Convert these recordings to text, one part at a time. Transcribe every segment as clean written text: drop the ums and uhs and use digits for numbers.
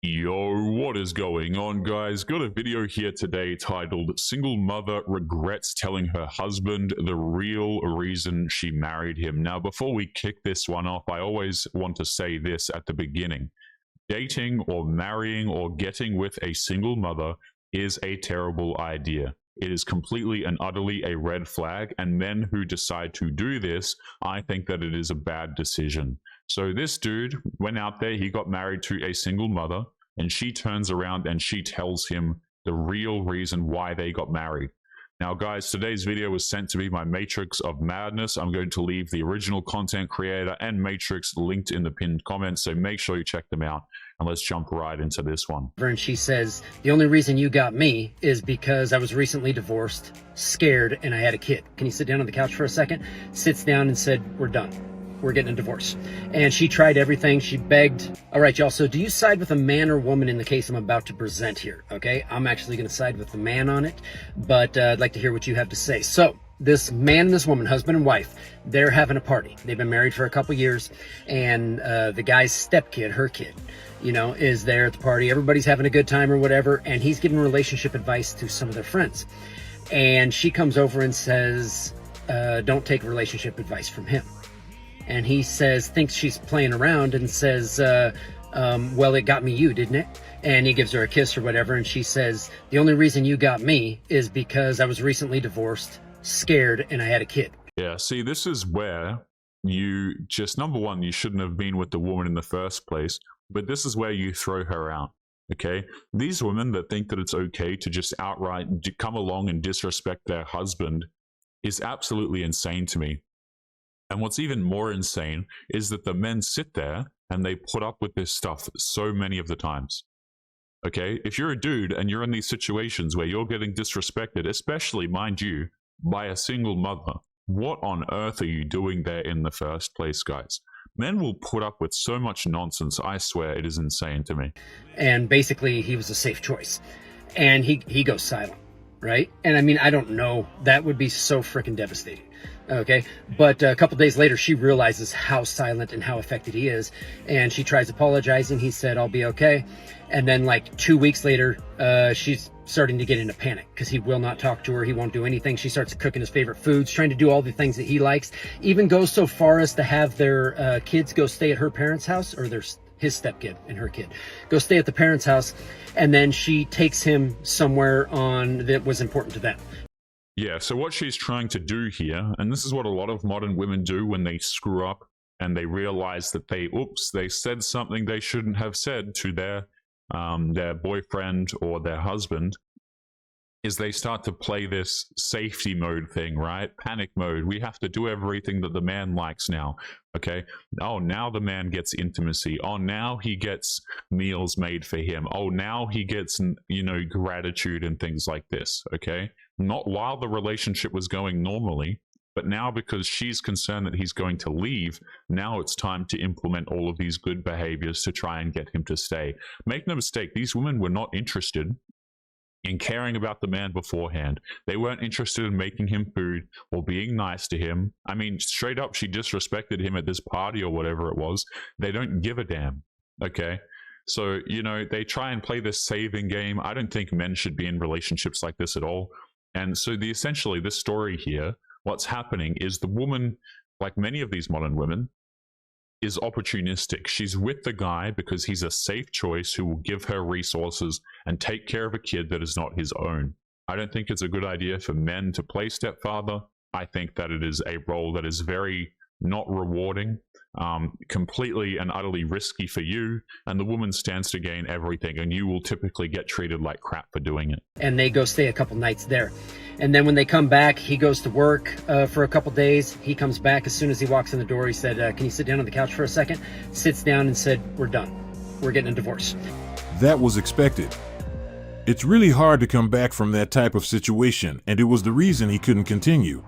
Yo, what is going on, guys? Got a video here today titled Single Mother Regrets Telling Her Husband the Real Reason She Married Him. Now, before we kick this one off, I always want to say this at the beginning. Dating or marrying or getting with a single mother is a terrible idea. It is completely and utterly a red flag, and men who decide to do this, I think that it is a bad decision. So this dude went out there, he got married to a single mother, and she turns around and she tells him the real reason why they got married. Now, guys, today's video was sent to me by Matrix of Madness. I'm going to leave the original content creator and Matrix linked in the pinned comments, so make sure you check them out. And let's jump right into this one. And she says, the only reason you got me is because I was recently divorced, scared, and I had a kid. Can you sit down on the couch for a second? Sits down and said, we're done. We're getting a divorce. And she tried everything. She begged. All right, y'all. So do you side with a man or woman in the case I'm about to present here? Okay, I'm actually going to side with the man on it, but I'd like to hear what you have to say. So this man and this woman, husband and wife, they're having a party. They've been married for a couple years, and the guy's stepkid, her kid, you know, is there at the party. Everybody's having a good time or whatever, and he's giving relationship advice to some of their friends. And she comes over and says, don't take relationship advice from him. And he says, thinks she's playing around and says, well, it got me you, didn't it? And he gives her a kiss or whatever. And she says, the only reason you got me is because I was recently divorced, scared, and I had a kid. Yeah, see, this is where you just, number one, you shouldn't have been with the woman in the first place, but this is where you throw her out. Okay, these women that think that it's okay to just outright come along and disrespect their husband is absolutely insane to me. And what's even more insane is that the men sit there and they put up with this stuff so many of the times. Okay, if you're a dude and you're in these situations where you're getting disrespected, especially, mind you, by a single mother, what on earth are you doing there in the first place, guys? Men will put up with so much nonsense, I swear, it is insane to me. And basically, he was a safe choice. And he goes silent, right? And I mean, I don't know, that would be so freaking devastating. Okay, but a couple days later, she realizes how silent and how affected he is, and she tries apologizing. He said, I'll be okay. And then like 2 weeks later, she's starting to get into panic because he will not talk to her. He won't do anything. She starts cooking his favorite foods, trying to do all the things that he likes, even goes so far as to have their kids go stay at her parents' house, or his stepkid and her kid go stay at the parents' house. And then she takes him somewhere on that was important to them. Yeah, so what she's trying to do here, and this is what a lot of modern women do when they screw up and they realize that they said something they shouldn't have said to their boyfriend or their husband, is they start to play this safety mode thing, right? Panic mode. We have to do everything that the man likes now, okay? Oh, now the man gets intimacy. Oh, now he gets meals made for him. Oh, now he gets, you know, gratitude and things like this, okay? Not while the relationship was going normally, but now because she's concerned that he's going to leave, now it's time to implement all of these good behaviors to try and get him to stay. Make no mistake, these women were not interested in caring about the man beforehand. They weren't interested in making him food or being nice to him. I mean, straight up, she disrespected him at this party or whatever it was. They don't give a damn, okay? So, you know, they try and play this saving game. I don't think men should be in relationships like this at all. And so essentially, this story here, what's happening is the woman, like many of these modern women, is opportunistic. She's with the guy because he's a safe choice who will give her resources and take care of a kid that is not his own. I don't think it's a good idea for men to play stepfather. I think that it is a role that is very not rewarding, completely and utterly risky for you, and the woman stands to gain everything, and you will typically get treated like crap for doing it. And they go stay a couple nights there. And then when they come back, he goes to work for a couple days. He comes back. As soon as he walks in the door, he said, can you sit down on the couch for a second? Sits down and said, we're done. We're getting a divorce. That was expected. It's really hard to come back from that type of situation, and it was the reason he couldn't continue.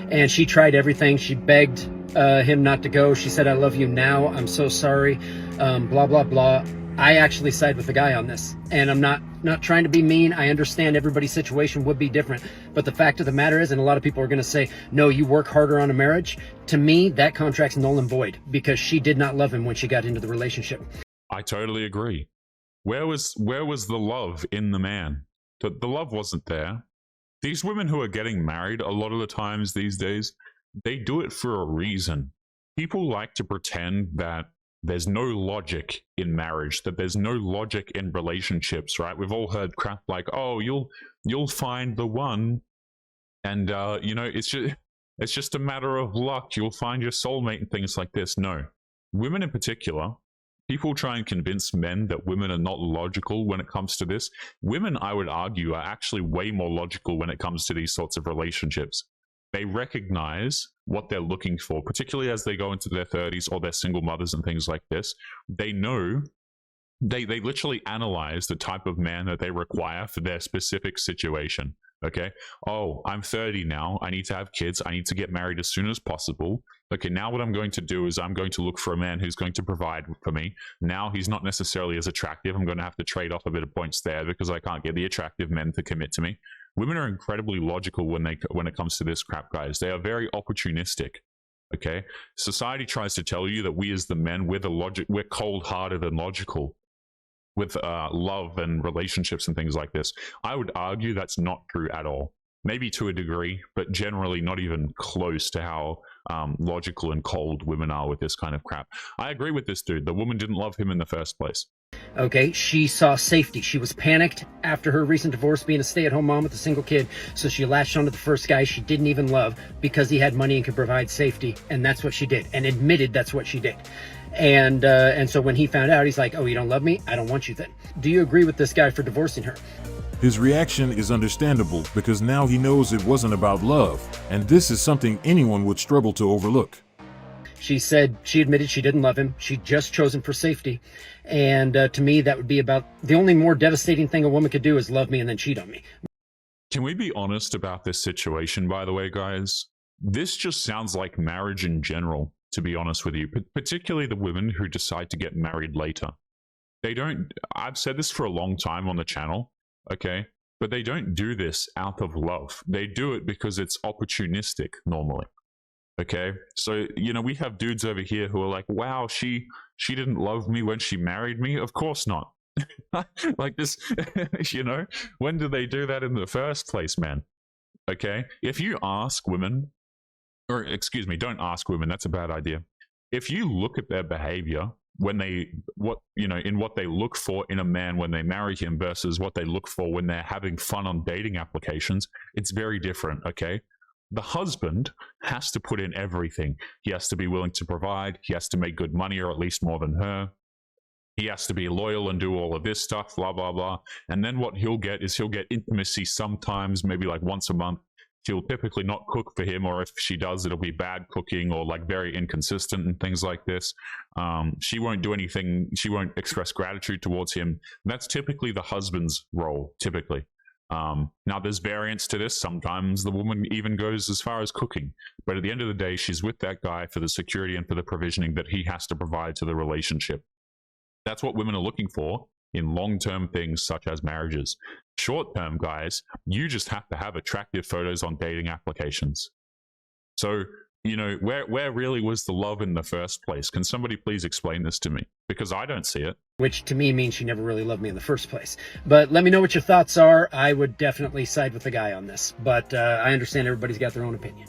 And she tried everything. She begged him not to go. She said, I love you now. I'm so sorry. Blah, blah, blah. I actually side with the guy on this. And I'm not trying to be mean. I understand everybody's situation would be different. But the fact of the matter is, and a lot of people are going to say, no, you work harder on a marriage. To me, that contract's null and void because she did not love him when she got into the relationship. I totally agree. Where was the love in the man? The love wasn't there. These women who are getting married a lot of the times these days, they do it for a reason. People like to pretend that there's no logic in marriage, that there's no logic in relationships, right? We've all heard crap like, "Oh, you'll find the one," and it's just a matter of luck. You'll find your soulmate and things like this. No, women in particular, people try and convince men that women are not logical when it comes to this. Women, I would argue, are actually way more logical when it comes to these sorts of relationships. They recognize what they're looking for, particularly as they go into their 30s or they're single mothers and things like this. They know, they literally analyze the type of man that they require for their specific situation. Okay. Oh, I'm 30 now. I need to have kids. I need to get married as soon as possible. Okay, now what I'm going to do is I'm going to look for a man who's going to provide for me. Now he's not necessarily as attractive. I'm going to have to trade off a bit of points there because I can't get the attractive men to commit to me. Women are incredibly logical when it comes to this crap, guys. They are very opportunistic. Okay, society tries to tell you that we as the men, we're cold-hearted and logical with love and relationships and things like this. I would argue that's not true at all. Maybe to a degree, but generally not even close to how logical and cold women are with this kind of crap. I agree with this dude. The woman didn't love him in the first place. Okay, she saw safety. She was panicked after her recent divorce, being a stay-at-home mom with a single kid, so she latched onto the first guy she didn't even love because he had money and could provide safety, and that's what she did, and admitted that's what she did. And so when he found out, he's like, "Oh, you don't love me? I don't want you then." Do you agree with this guy for divorcing her? His reaction is understandable because now he knows it wasn't about love, and this is something anyone would struggle to overlook. She said she admitted she didn't love him. She'd just chosen for safety. And to me, that would be about the only more devastating thing a woman could do is love me and then cheat on me. Can we be honest about this situation, by the way, guys? This just sounds like marriage in general, to be honest with you, particularly the women who decide to get married later. I've said this for a long time on the channel, okay? But they don't do this out of love. They do it because it's opportunistic normally. Okay, so we have dudes over here who are like, "Wow, she didn't love me when she married me." Of course not. Like this, when did they do that in the first place, man? Okay, if you ask women, or excuse me, don't ask women. That's a bad idea. If you look at their behavior in what they look for in a man when they marry him versus what they look for when they're having fun on dating applications, it's very different. Okay. The husband has to put in everything. He has to be willing to provide. He has to make good money, or at least more than her. He has to be loyal and do all of this stuff, blah, blah, blah. And then what he'll get intimacy sometimes, maybe like once a month. She'll typically not cook for him, or if she does, it'll be bad cooking or like very inconsistent and things like this. She won't do anything. She won't express gratitude towards him. That's typically the husband's role, typically. Now there's variance to this. Sometimes the woman even goes as far as cooking, but at the end of the day, she's with that guy for the security and for the provisioning that he has to provide to the relationship. That's what women are looking for in long-term things such as marriages. Short-term, guys, you just have to have attractive photos on dating applications. So, where really was the love in the first place? Can somebody please explain this to me? Because I don't see it. Which to me means she never really loved me in the first place. But let me know what your thoughts are. I would definitely side with the guy on this. But I understand everybody's got their own opinion.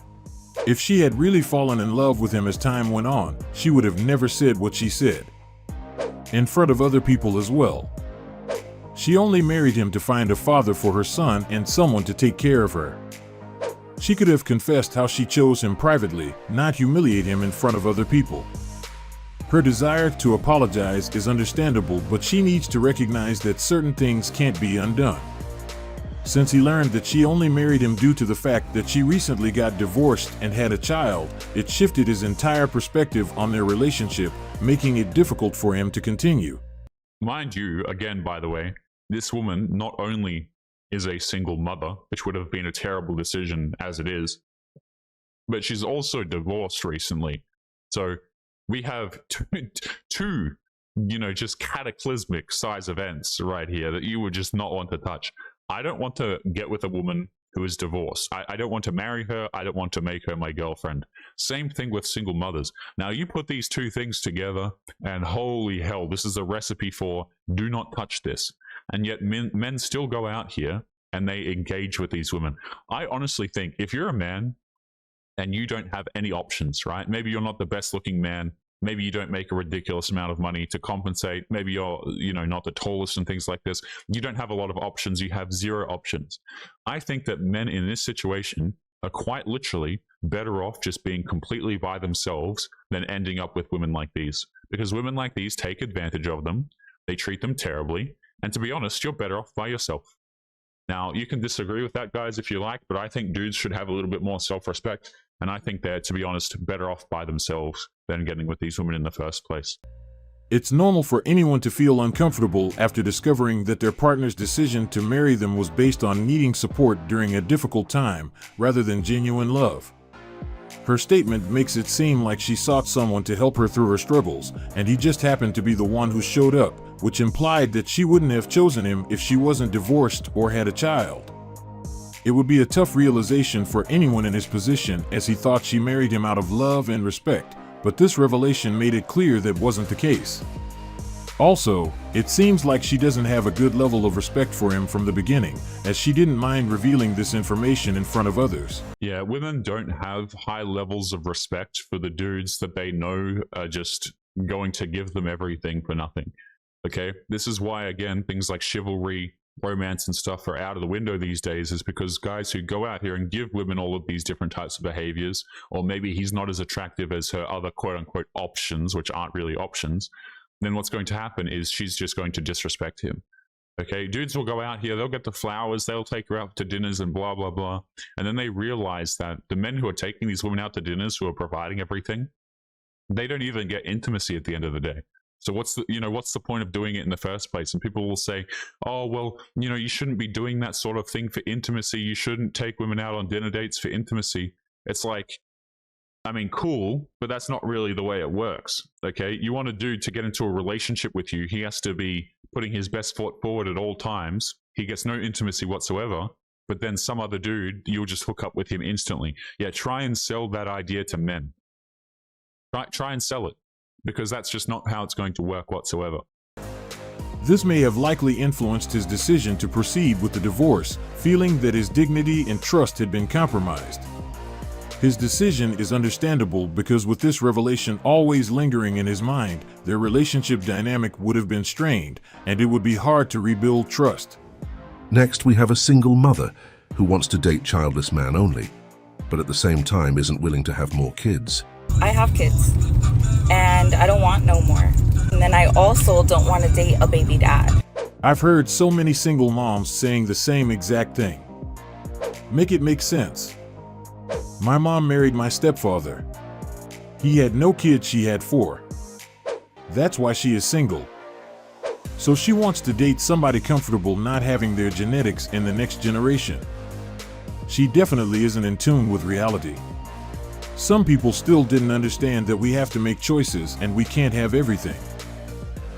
If she had really fallen in love with him as time went on, she would have never said what she said. In front of other people as well. She only married him to find a father for her son and someone to take care of her. She could have confessed how she chose him privately, not humiliate him in front of other people. Her desire to apologize is understandable, but she needs to recognize that certain things can't be undone. Since he learned that she only married him due to the fact that she recently got divorced and had a child, it shifted his entire perspective on their relationship, making it difficult for him to continue. Mind you, again, by the way, this woman not only is a single mother, which would have been a terrible decision as it is, but she's also divorced recently. So we have two just cataclysmic size events right here that you would just not want to touch. I don't want to get with a woman who is divorced. I don't want to marry her. I don't want to make her my girlfriend. Same thing with single mothers. Now, you put these two things together, and holy hell, this is a recipe for do not touch this. And yet men still go out here and they engage with these women. I honestly think if you're a man and you don't have any options, right? Maybe you're not the best looking man. Maybe you don't make a ridiculous amount of money to compensate. Maybe you're, not the tallest and things like this. You don't have a lot of options. You have zero options. I think that men in this situation are quite literally better off just being completely by themselves than ending up with women like these. Because women like these take advantage of them. They treat them terribly. And to be honest, you're better off by yourself. Now, you can disagree with that, guys, if you like, but I think dudes should have a little bit more self-respect. And I think they're, to be honest, better off by themselves than getting with these women in the first place. It's normal for anyone to feel uncomfortable after discovering that their partner's decision to marry them was based on needing support during a difficult time rather than genuine love. Her statement makes it seem like she sought someone to help her through her struggles, and he just happened to be the one who showed up, which implied that she wouldn't have chosen him if she wasn't divorced or had a child. It would be a tough realization for anyone in his position, as he thought she married him out of love and respect, but this revelation made it clear that wasn't the case. Also, it seems like she doesn't have a good level of respect for him from the beginning, as she didn't mind revealing this information in front of others. Yeah, women don't have high levels of respect for the dudes that they know are just going to give them everything for nothing. Okay, this is why, again, things like chivalry, romance and stuff are out of the window these days, is because guys who go out here and give women all of these different types of behaviors, or maybe he's not as attractive as her other quote-unquote options, which aren't really options, then what's going to happen is she's just going to disrespect him. Okay, dudes will go out here, they'll get the flowers, they'll take her out to dinners and blah, blah, blah. And then they realize that the men who are taking these women out to dinners, who are providing everything, they don't even get intimacy at the end of the day. So what's the point of doing it in the first place? And people will say, oh, well, you shouldn't be doing that sort of thing for intimacy. You shouldn't take women out on dinner dates for intimacy. It's like, I mean, cool, but that's not really the way it works. Okay, you want a dude to get into a relationship with you, he has to be putting his best foot forward at all times. He gets no intimacy whatsoever, but then some other dude, you'll just hook up with him instantly. Yeah, try and sell that idea to men. Try and sell it, because that's just not how it's going to work whatsoever. This may have likely influenced his decision to proceed with the divorce, feeling that his dignity and trust had been compromised. His decision is understandable because with this revelation always lingering in his mind, their relationship dynamic would have been strained, and it would be hard to rebuild trust. Next, we have a single mother who wants to date childless man only, but at the same time isn't willing to have more kids. I have kids, and I don't want no more. And then I also don't want to date a baby dad. I've heard so many single moms saying the same exact thing. Make it make sense. My mom married my stepfather. He had no kids, she had 4. That's why she is single. So she wants to date somebody comfortable not having their genetics in the next generation. She definitely isn't in tune with reality. Some people still didn't understand that we have to make choices and we can't have everything.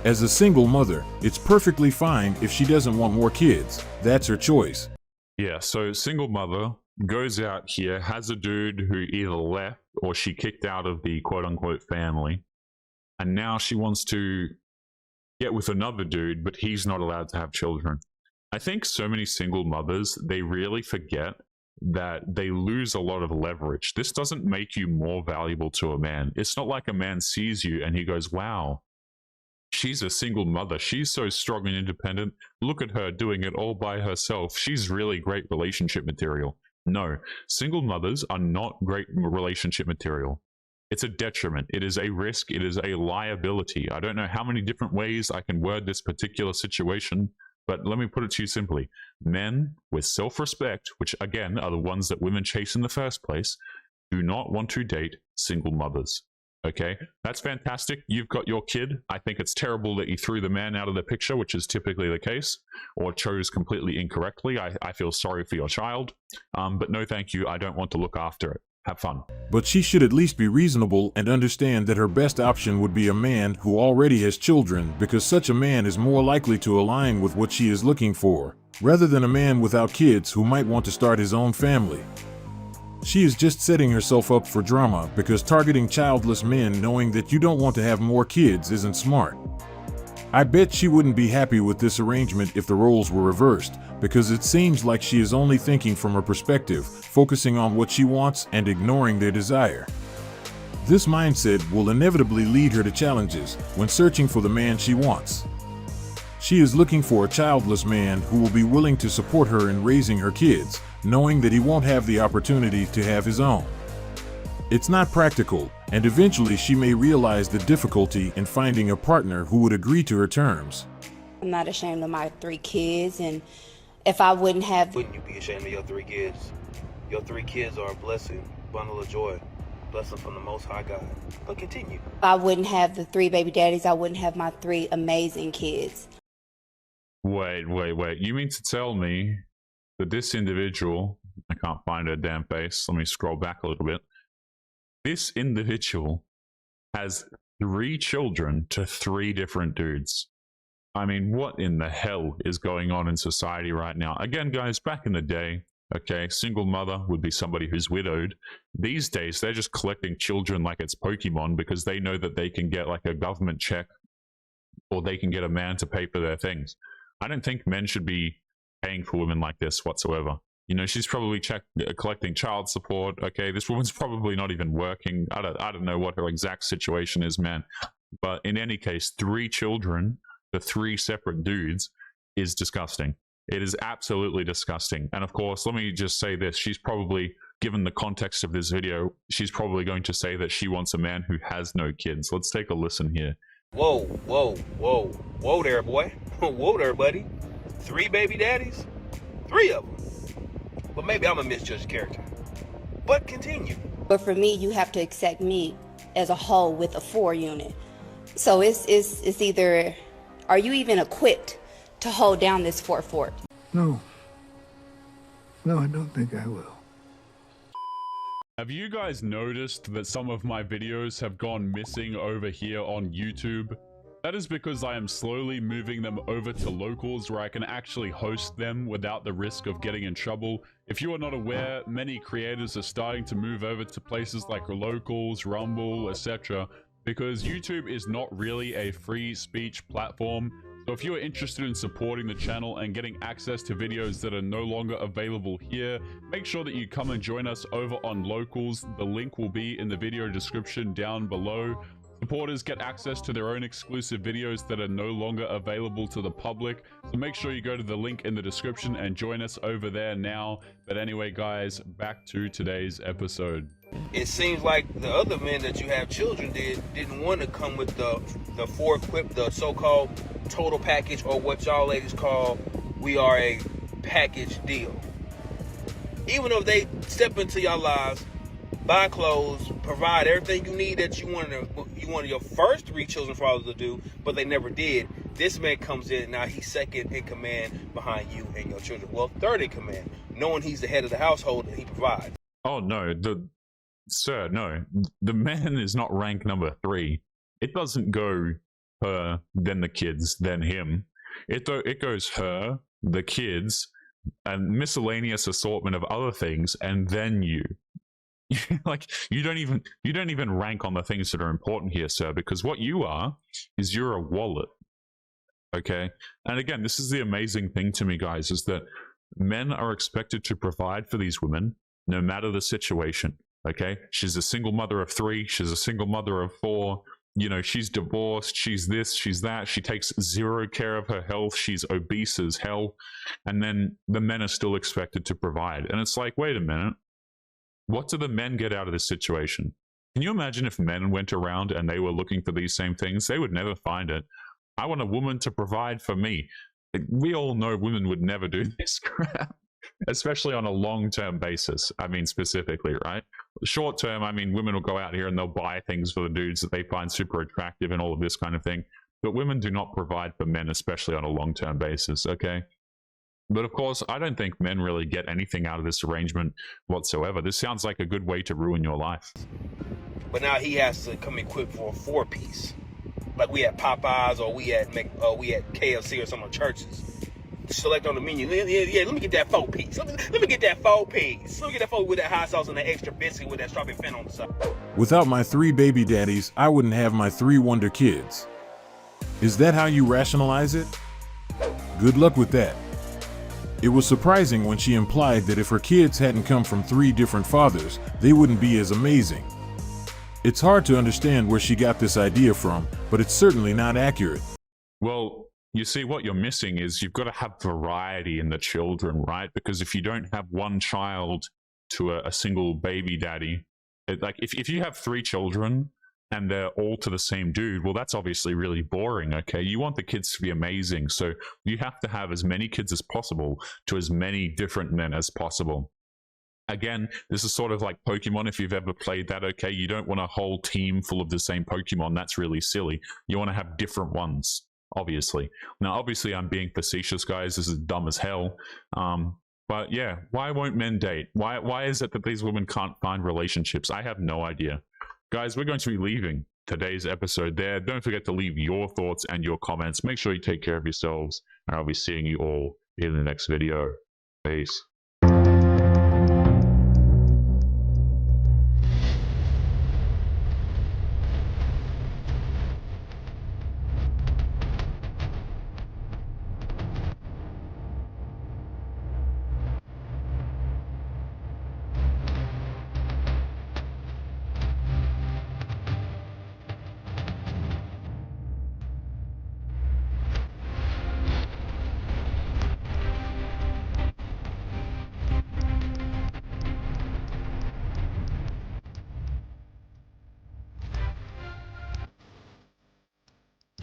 As a single mother, it's perfectly fine if she doesn't want more kids. That's her choice. Yeah, so single mother goes out here, has a dude who either left or she kicked out of the quote-unquote family, and now she wants to get with another dude, but he's not allowed to have children. I think so many single mothers, they really forget that they lose a lot of leverage. This doesn't make you more valuable to a man. It's not like a man sees you and he goes, wow, she's a single mother. She's so strong and independent. Look at her doing it all by herself. She's really great relationship material. No, single mothers are not great relationship material. It's a detriment. It is a risk. It is a liability. I don't know how many different ways I can word this particular situation, but let me put it to you simply. Men with self-respect, which again are the ones that women chase in the first place, do not want to date single mothers. Okay, that's fantastic. You've got your kid. I think it's terrible that you threw the man out of the picture, which is typically the case, or chose completely incorrectly. I feel sorry for your child, but no thank you. I don't want to look after it. Have fun. But she should at least be reasonable and understand that her best option would be a man who already has children, because such a man is more likely to align with what she is looking for. rather than a man without kids who might want to start his own family. She is just setting herself up for drama because targeting childless men knowing that you don't want to have more kids isn't smart. I bet she wouldn't be happy with this arrangement if the roles were reversed, because it seems like she is only thinking from her perspective, focusing on what she wants and ignoring their desire. This mindset will inevitably lead her to challenges when searching for the man she wants. She is looking for a childless man who will be willing to support her in raising her kids, knowing that he won't have the opportunity to have his own. It's not practical, and eventually she may realize the difficulty in finding a partner who would agree to her terms. I'm not ashamed of my 3 kids, and if I wouldn't have... Wouldn't you be ashamed of your 3 kids? Your 3 kids are a blessing, bundle of joy, blessing from the Most High God. But continue. If I wouldn't have the 3 baby daddies, I wouldn't have my 3 amazing kids. Wait. You mean to tell me that this individual, I can't find her damn face, let me scroll back a little bit. This individual has 3 children to 3 different dudes. I mean, what in the hell is going on in society right now? Again, guys, back in the day, okay, single mother would be somebody who's widowed. These days, they're just collecting children like it's Pokemon because they know that they can get like a government check or they can get a man to pay for their things. I don't think men should be paying for women like this whatsoever. You know, she's probably collecting child support. Okay, this woman's probably not even working. I don't know what her exact situation is, man. But in any case, 3 children to 3 separate dudes is disgusting. It is absolutely disgusting. And of course, let me just say this. She's probably, given the context of this video, she's probably going to say that she wants a man who has no kids. Let's take a listen here. Whoa there, boy. Whoa there, buddy. 3 baby daddies? 3 of them. But maybe I'm a misjudged character. But continue. But for me, you have to accept me as a whole with a 4 unit. So it's either, are you even equipped to hold down this 4 fort? No, I don't think I will. Have you guys noticed that some of my videos have gone missing over here on YouTube? That is because I am slowly moving them over to locals where I can actually host them without the risk of getting in trouble. If you are not aware, many creators are starting to move over to places like locals, Rumble, etc. because YouTube is not really a free speech platform. So if you are interested in supporting the channel and getting access to videos that are no longer available here, make sure that you come and join us over on locals. The link will be in the video description down below. Supporters get access to their own exclusive videos that are no longer available to the public, so make sure you go to the link in the description and join us over there now. But anyway, guys, back to today's episode. It seems like the other men that you have children didn't want to come with the 4 equipped, the so-called total package, or what y'all ladies call, we are a package deal. Even if they step into your lives, buy clothes, provide everything you need that you wanted your first 3 children's fathers to do, but they never did. This man comes in, now he's second in command behind you and your children. Well, third in command, knowing he's the head of the household and he provides. Oh no, sir, no. The man is not rank number 3. It doesn't go her, then the kids, then him. It goes her, the kids, and miscellaneous assortment of other things, and then you. Like, you don't even rank on the things that are important here, sir, because what you are is you're a wallet. Okay? And again, this is the amazing thing to me, guys, is that men are expected to provide for these women no matter the situation. Okay? She's a single mother of 3, she's a single mother of 4, you know, she's divorced, she's this, she's that, she takes 0 care of her health, she's obese as hell, and then the men are still expected to provide. And it's like, wait a minute. What do the men get out of this situation? Can you imagine if men went around and they were looking for these same things? They would never find it. I want a woman to provide for me. We all know women would never do this crap, especially on a long-term basis. I mean, specifically, right? Short-term, I mean, women will go out here and they'll buy things for the dudes that they find super attractive and all of this kind of thing. But women do not provide for men, especially on a long-term basis, okay? But of course, I don't think men really get anything out of this arrangement whatsoever. This sounds like a good way to ruin your life. But now he has to come equipped for a 4-piece, like we at Popeyes or we at KFC or some of the churches. select on the menu. Yeah, let me get that 4-piece. Let me get that 4-piece. Let me get that 4 with that hot sauce and that extra biscuit with that strawberry fin on the side. Without my 3 baby daddies, I wouldn't have my 3 wonder kids. Is that how you rationalize it? Good luck with that. It was surprising when she implied that if her kids hadn't come from 3 different fathers, they wouldn't be as amazing. It's hard to understand where she got this idea from, but it's certainly not accurate. Well, you see, what you're missing is you've got to have variety in the children, right? Because if you don't have one child to a single baby daddy, like if you have 3 children and they're all to the same dude, well, that's obviously really boring, okay? You want the kids to be amazing, so you have to have as many kids as possible to as many different men as possible. Again, this is sort of like Pokemon, if you've ever played that, okay? You don't want a whole team full of the same Pokemon. That's really silly. You want to have different ones, obviously. Now, obviously, I'm being facetious, guys. This is dumb as hell. But yeah, why won't men date? Why is it that these women can't find relationships? I have no idea. Guys, we're going to be leaving today's episode there. Don't forget to leave your thoughts and your comments. Make sure you take care of yourselves, and I'll be seeing you all in the next video. Peace.